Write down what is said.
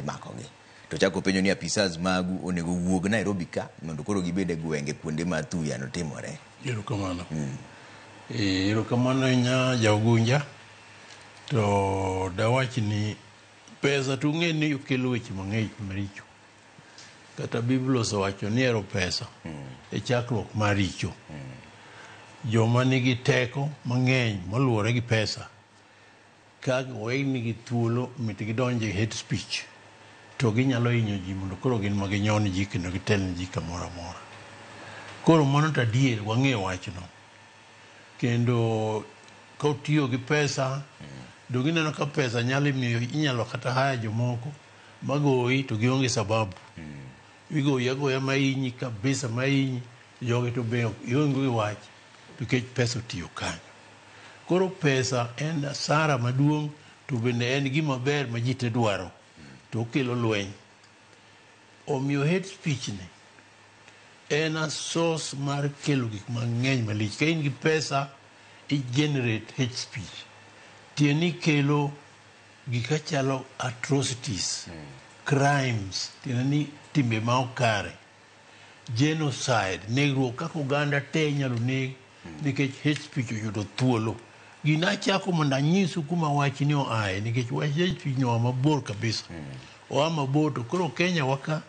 makogi. To chako penjo ni apisas magu onego wuog Nairobi ka mondo koro gibede gwenge kuonde ma thuya no timore. Erokamano. Erokamano nya Jaugunja. To dawachi ni pesa tu ng'e ni okelo weche mang'eny maricho. Kata Biblia osewacho ni ero pesa e chakruok maricho. Joma nigi teko mang'eny moluwore gi pesa ka owenigi thuolo mitgi donje hate speech to ginyalo hinyo ji mondo koro gin ma ginyon ji kendo gitel ji kamoro amora. Koro mano to adier wang'e wachno. Kendo kotiyo gi pesa do gineno ka pesa nyalo miyo inyalo kata haya jomoko magoyi to gionge sababu. Igoyi agoya mahinyi kabisa mahinyi jogi to be ionge gi wach nikech pesa otiyo kanyo. Koro pesa en asara maduong' to bende en gima ber ma ji te dwaro to okelo lweny. Omiyo hate speech ni en a source mar kelo gik mang'eny malich. Ka in gi pesa i generate hate speech. Tieni kelo gika chalo atrocities, crimes, tieni timbe ma okare, genocide, negruok kaka oganda te nyalo neg nikech hate speech oyudo thuolo. Gina chako mondo anyisu kuma wach ni oaye nikech wach hate speech ni oa mabor kabisa. Oa mabor to koro Kenya waka